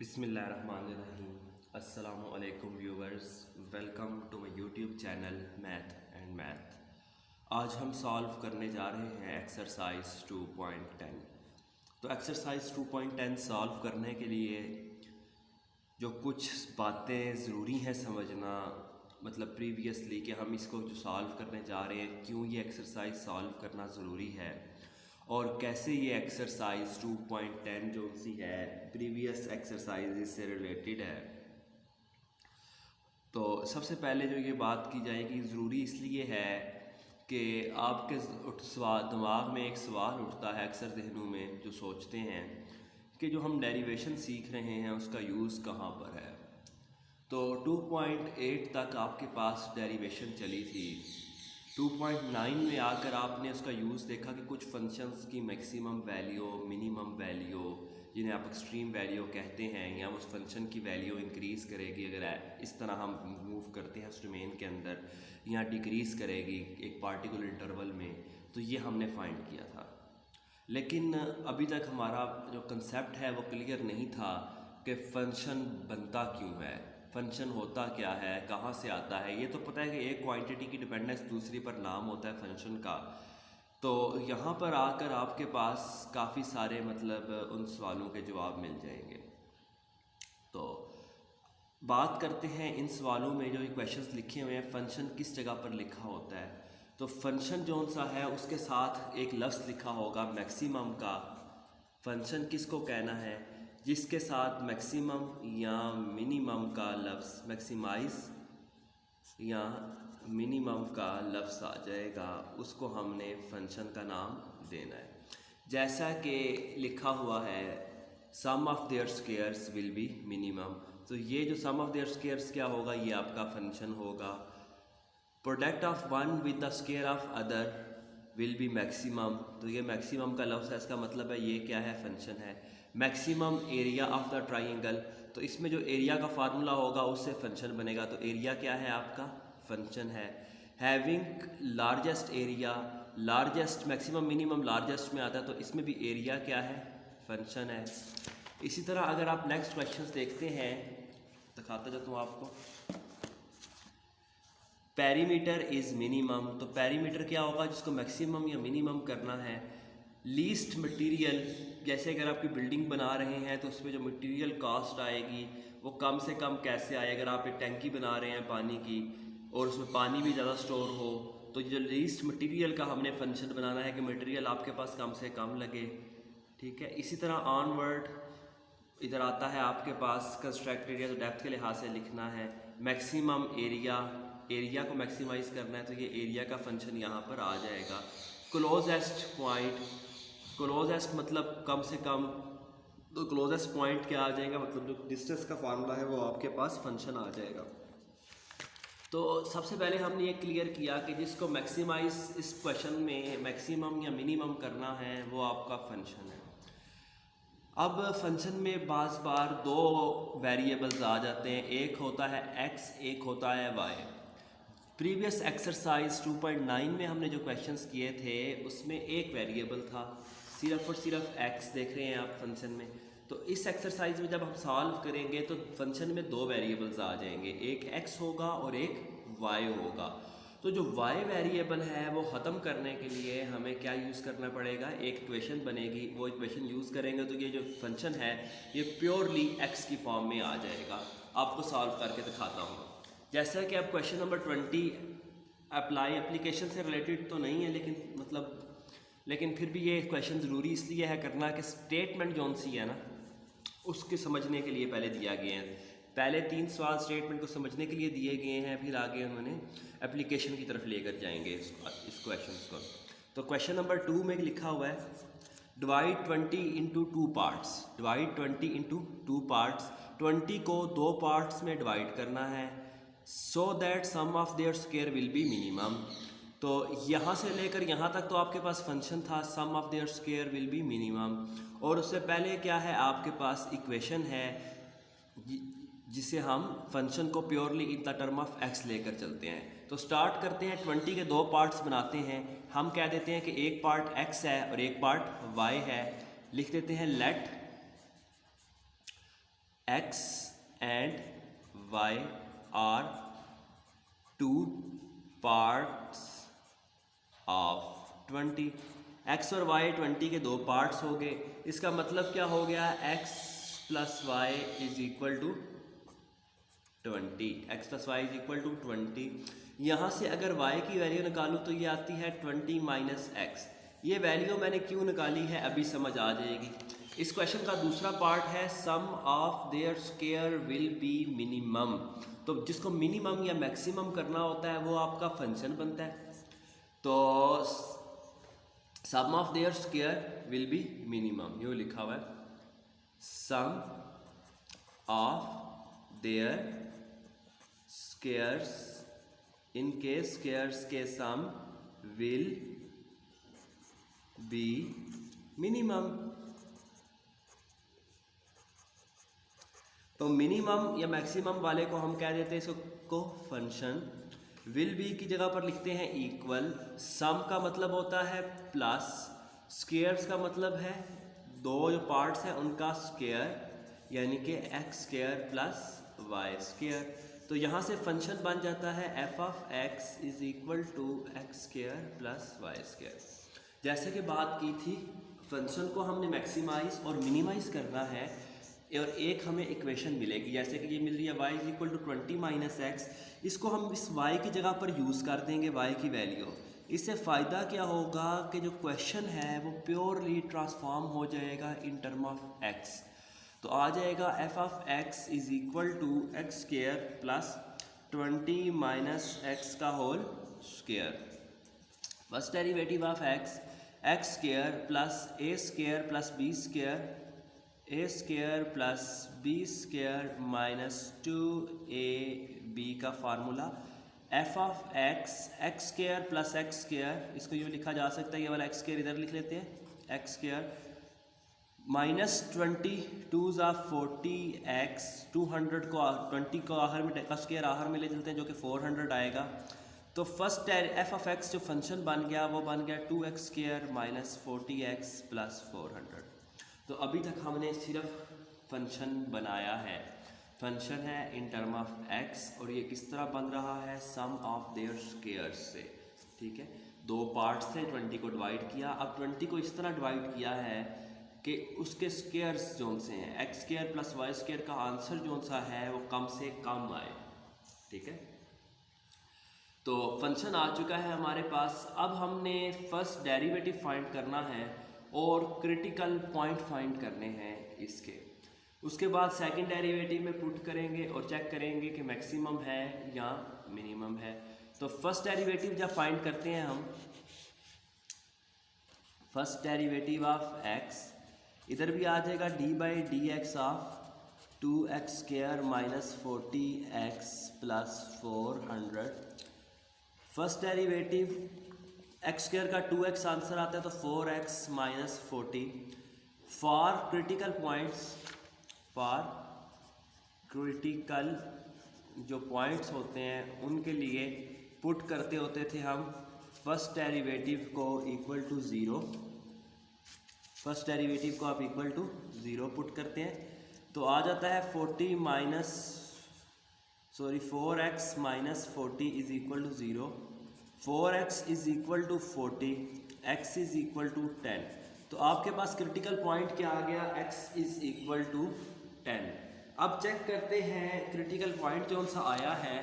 बिस्मिल्लाहिर्रहमानिर्रहीम। अस्सलामु अलैकुम viewers, welcome to my YouTube channel math and math. आज हम सॉल्व करने जा रहे हैं एक्सरसाइज 2.10। तो एक्सरसाइज 2.10 सॉल्व करने के लिए जो कुछ बातें ज़रूरी हैं समझना, मतलब प्रीवियसली कि हम इसको जो सॉल्व करने जा रहे हैं, क्यों ये एक्सरसाइज सॉल्व करना ज़रूरी है और कैसे ये एक्सरसाइज 2.10 जो सी है प्रीवियस एक्सरसाइज से रिलेटेड है। तो सबसे पहले जो ये बात की जाएगी, ज़रूरी इसलिए है कि आपके दिमाग में एक सवाल उठता है अक्सर जहनों में, जो सोचते हैं कि जो हम डेरिवेशन सीख रहे हैं उसका यूज़ कहाँ पर है। तो 2.8 तक आपके पास डेरिवेशन चली थी। 2.9 में आकर आपने उसका यूज़ देखा कि कुछ फंक्शंस की मैक्सिमम वैल्यू, मिनिमम वैल्यू, जिन्हें आप एक्सट्रीम वैल्यू कहते हैं, या उस फंक्शन की वैल्यू इंक्रीज़ करेगी अगर इस तरह हम मूव करते हैं उस डोमेन के अंदर, या डिक्रीज़ करेगी एक पार्टिकुलर इंटरवल में। तो ये हमने फाइंड किया था, लेकिन अभी तक हमारा जो कंसेप्ट है वो क्लियर नहीं था कि फ़ंक्शन बनता क्यों है, फंक्शन होता क्या है, कहाँ से आता है। ये तो पता है कि एक क्वांटिटी की डिपेंडेंस दूसरी पर नाम होता है फंक्शन का। तो यहाँ पर आकर आपके पास काफ़ी सारे मतलब उन सवालों के जवाब मिल जाएंगे। तो बात करते हैं इन सवालों में जो क्वेश्चंस लिखे हुए हैं, फंक्शन किस जगह पर लिखा होता है। तो फंक्शन जो सा है उसके साथ एक लफ्ज़ लिखा होगा मैक्सिमम का। फंक्शन किसको कहना है? जिसके साथ मैक्सिमम या मिनिमम का लफ्ज़, मैक्सिमाइज या मिनिमम का लफ्ज़ आ जाएगा, उसको हमने फंक्शन का नाम देना है। जैसा कि लिखा हुआ है sum of their squares will be minimum. तो ये जो सम ऑफ देयर स्क्वायर्स क्या होगा, ये आपका फंक्शन होगा। Product of one with the square of other will be maximum. तो ये मैक्सिमम का लफ्ज़ है, इसका मतलब है ये क्या है, फंक्शन है। Maximum area of the triangle, तो इसमें जो एरिया का फार्मूला होगा उससे फंक्शन बनेगा। तो एरिया क्या है आपका, फंक्शन है। Having largest area, largest, maximum minimum largest में आता है, तो इसमें भी एरिया क्या है, फंक्शन है। इसी तरह अगर आप नेक्स्ट क्वेश्चन देखते हैं, दिखाता जाता हूँ आपको। पेरीमीटर इज़ मिनिमम, तो पेरीमीटर क्या होगा, जिसको मैक्सिमम या मिनिमम करना है। लीस्ट मटेरियल, जैसे अगर आपकी बिल्डिंग बना रहे हैं तो उसमें जो मटेरियल कॉस्ट आएगी वो कम से कम कैसे आए। अगर आप एक टैंकी बना रहे हैं पानी की और उसमें पानी भी ज़्यादा स्टोर हो, तो जो लीस्ट मटेरियल का हमने फंक्शन बनाना है कि मटेरियल आपके पास कम से कम लगे। ठीक है। इसी तरह ऑनवर्ड इधर आता है आपके पास कंस्ट्रक्ट एरिया, तो डेप्थ के लिहाज से लिखना है। मैक्सिमम एरिया, एरिया को मैक्सिमाइज़ करना है, तो ये एरिया का फंक्शन यहाँ पर आ जाएगा। क्लोजेस्ट पॉइंट, क्लोजेस्ट मतलब कम से कम, तो क्लोजेस्ट पॉइंट क्या आ जाएगा, मतलब जो डिस्टेंस का फार्मूला है वो आपके पास फंक्शन आ जाएगा। तो सबसे पहले हमने ये क्लियर किया कि जिसको मैक्सिमाइज इस क्वेश्चन में मैक्सिमम या मिनिमम करना है वो आपका फंक्शन है। अब फंक्शन में बार बार दो वेरिएबल्स आ जाते हैं, एक होता है x, एक होता है y। प्रीवियस एक्सरसाइज 2.9 में हमने जो क्वेश्चंस किए थे उसमें एक वेरिएबल था, सिर्फ और सिर्फ x देख रहे हैं आप फंक्शन में। तो इस एक्सरसाइज में जब हम सॉल्व करेंगे तो फंक्शन में दो वेरिएबल्स आ जाएंगे, एक x होगा और एक y होगा। तो जो y वेरिएबल है वो ख़त्म करने के लिए हमें क्या यूज़ करना पड़ेगा, एक इक्वेशन बनेगी, वो इक्वेशन यूज़ करेंगे तो ये जो फंक्शन है ये प्योरली x की फॉर्म में आ जाएगा। आपको सॉल्व करके दिखाता हूँ। जैसा कि अब क्वेश्चन नंबर 20 अप्लाई एप्लीकेशन से रिलेटेड तो नहीं है, लेकिन फिर भी ये क्वेश्चन ज़रूरी इसलिए है करना कि स्टेटमेंट जौन सी है ना उसके समझने के लिए पहले दिया गया है। पहले 3 सवाल स्टेटमेंट को समझने के लिए दिए गए हैं, फिर आगे उन्होंने एप्लीकेशन की तरफ लेकर जाएंगे इस क्वेश्चन को। तो क्वेश्चन नंबर 2 में लिखा हुआ है divide 20 into 2 parts, divide 20 into 2 parts, 20 को 2 पार्ट्स में डिवाइड करना है, so that sum of their square will be minimum. तो यहाँ से लेकर यहाँ तक तो आपके पास फंक्शन था sum of their square will be minimum, और उससे पहले क्या है आपके पास इक्वेशन है जिसे हम फंक्शन को purely in the term of x लेकर चलते हैं। तो स्टार्ट करते हैं, 20 के 2 पार्ट्स बनाते हैं। हम कह देते हैं कि एक पार्ट x है और एक पार्ट y है। लिख देते हैं late x and y are two parts of 20। x और y 20 के दो पार्ट्स हो गए। इसका मतलब क्या हो गया, x plus Y is equal to 20। x plus Y is equal to 20। यहाँ से अगर y की वैल्यू निकालूँ तो ये आती है 20 माइनस एक्स। ये वैल्यू मैंने क्यों निकाली है अभी समझ आ जाएगी। इस क्वेश्चन का दूसरा पार्ट है sum of their square will be minimum. तो जिसको मिनिमम या मैक्सिमम करना होता है वो आपका फंक्शन बनता है। तो sum of their square will be minimum, ये लिखा हुआ है सम ऑफ देयर स्क्वायर्स, इनके स्क्वायर्स के सम विल बी मिनिमम। तो मिनिमम या मैक्सिमम वाले को हम कह देते हैं इसको फंक्शन। विल बी की जगह पर लिखते हैं इक्वल। सम का मतलब होता है प्लस, स्क्वायर्स का मतलब है दो जो पार्ट्स हैं उनका स्क्वायर, यानी कि X square plus Y square. तो यहाँ से फंक्शन बन जाता है F of X is equal to X square plus Y square. जैसे कि बात की थी, फंक्शन को हमने मैक्सिमाइज और मिनिमाइज करना है और एक हमें इक्वेशन मिलेगी, जैसे कि ये मिल रही है y is equal to 20 minus X. इसको हम इस y की जगह पर यूज़ कर देंगे y की वैल्यू। इससे फ़ायदा क्या होगा कि जो क्वेश्चन है वो प्योरली ट्रांसफॉर्म हो जाएगा इन टर्म ऑफ x। तो आ जाएगा F of X is equal to X square plus 20 minus X का whole square. First derivative of X square plus A square plus B square, A square plus B square minus 2ab का formula. F of X square plus X square, इसको यूँ लिखा जा सकता है, ये वाला एक्स स्क्वायर इधर लिख लेते हैं, एक्स स्क्वायर माइनस 20 2 ज़ा 40 एक्स, 200 को 20 को आखिर में का स्क्वायर आखिर में ले चलते हैं जो कि 400 आएगा। तो फर्स्ट एफ ऑफ एक्स जो फंक्शन बन गया वो बन गया 2x square minus 40x plus 400। तो अभी तक हमने सिर्फ फंक्शन बनाया है, फंक्शन है इन टर्म ऑफ x, और ये किस तरह बन रहा है सम ऑफ देयर स्क्वायर्स से। ठीक है, दो पार्ट्स थे, 20 को डिवाइड किया। अब 20 को इस तरह डिवाइड किया है कि उसके स्क्वायर्स जोन से हैं, X square plus Y square का आंसर जोन सा है वो कम से कम आए। ठीक है, तो फंक्शन आ चुका है हमारे पास। अब हमने फर्स्ट डेरिवेटिव फाइंड करना है और क्रिटिकल पॉइंट फाइंड करने हैं इसके। उसके बाद सेकंड डेरिवेटिव में पुट करेंगे और चेक करेंगे कि मैक्सिमम है या मिनिमम है। तो फर्स्ट डेरिवेटिव जब फाइंड करते हैं हम, फर्स्ट डेरिवेटिव ऑफ एक्स, इधर भी आ जाएगा D by D x of 2x square minus 40x plus 400। First derivative x square का 2x आंसर आता है तो 4x minus 40। For critical points, for critical जो पॉइंट्स होते हैं उनके लिए पुट करते होते थे हम फर्स्ट डेरिवेटिव को इक्वल टू 0। फर्स्ट डेरिवेटिव को आप इक्वल टू 0 पुट करते हैं तो आ जाता है 4x minus 40 is equal to 0। 4x is equal to 40, x is equal to 10। तो आपके पास क्रिटिकल पॉइंट क्या आ गया, x इज इक्वल टू 10। अब चेक करते हैं क्रिटिकल पॉइंट जो सा आया है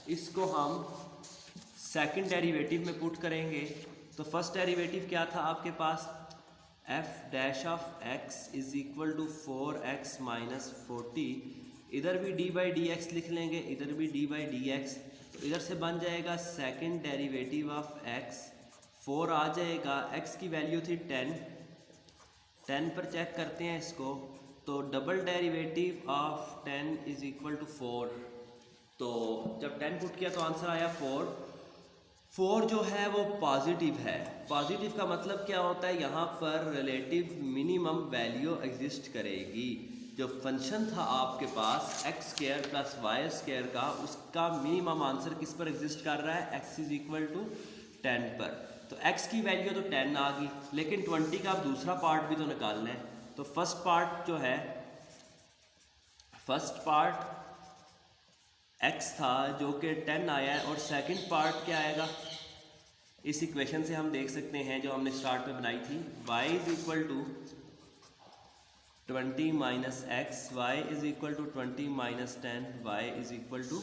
इसको हम सेकंड डेरिवेटिव में पुट करेंगे। तो फर्स्ट डेरिवेटिव क्या था आपके पास, f dash of x is equal to 4x minus 40। इधर भी d बाई डी एक्स लिख लेंगे, इधर भी d बाई डी एक्स। तो इधर से बन जाएगा सेकंड डेरिवेटिव ऑफ x, 4 आ जाएगा, x की वैल्यू थी 10 पर चेक करते हैं इसको। तो double derivative of 10 is equal to 4। तो जब 10 पुट किया तो आंसर आया 4 जो है वो पॉजिटिव है। पॉजिटिव का मतलब क्या होता है, यहाँ पर रिलेटिव मिनिमम वैल्यू एग्जिस्ट करेगी। जो फंक्शन था आपके पास X square plus Y square का, उसका मिनिमम आंसर किस पर एग्जिस्ट कर रहा है, x इज इक्वल टू 10 पर। तो x की वैल्यू तो 10 आ गई, लेकिन 20 का आप दूसरा पार्ट भी तो निकालना है। तो फर्स्ट पार्ट जो है, फर्स्ट पार्ट x था जो कि 10 आया है, और सेकंड पार्ट क्या आएगा, इस इक्वेशन से हम देख सकते हैं जो हमने स्टार्ट में बनाई थी, y is equal to 20 minus X, Y is equal to 20 minus 10, Y is equal to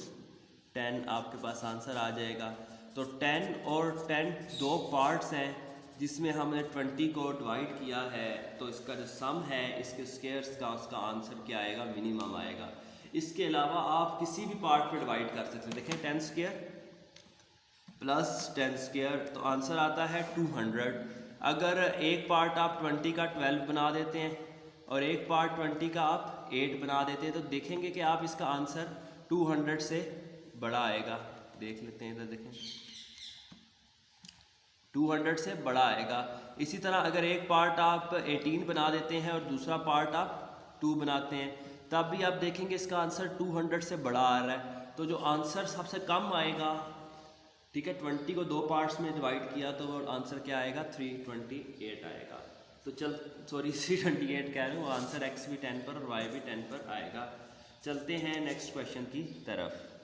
10। आपके पास आंसर आ जाएगा। तो 10 और 10 दो पार्ट्स हैं जिसमें हमने 20 को डिवाइड किया है, तो इसका जो सम है इसके स्क्वायर्स का, उसका आंसर क्या आएगा, मिनिमम आएगा। इसके अलावा आप किसी भी पार्ट पे डिवाइड कर सकते हैं। देखें 10 स्क्वायर प्लस 10 स्क्वायर, तो आंसर आता है 200। अगर एक पार्ट आप 20 का 12 बना देते हैं और एक पार्ट 20 का आप 8 बना देते हैं, तो देखेंगे कि आप इसका आंसर 200 से बड़ा आएगा। देख लेते हैं, इधर देखें 200 से बड़ा आएगा। इसी तरह अगर एक पार्ट आप 18 बना देते हैं और दूसरा पार्ट आप 2 बनाते हैं, तब भी आप देखेंगे इसका आंसर 200 से बड़ा आ रहा है। तो जो आंसर सबसे कम आएगा, ठीक है, 20 को दो पार्ट्स में डिवाइड किया तो वो आंसर क्या आएगा, 328 आएगा। तो 328 कह रहे हैं, वो आंसर x भी 10 पर और y भी 10 पर आएगा। चलते हैं नेक्स्ट क्वेश्चन की तरफ।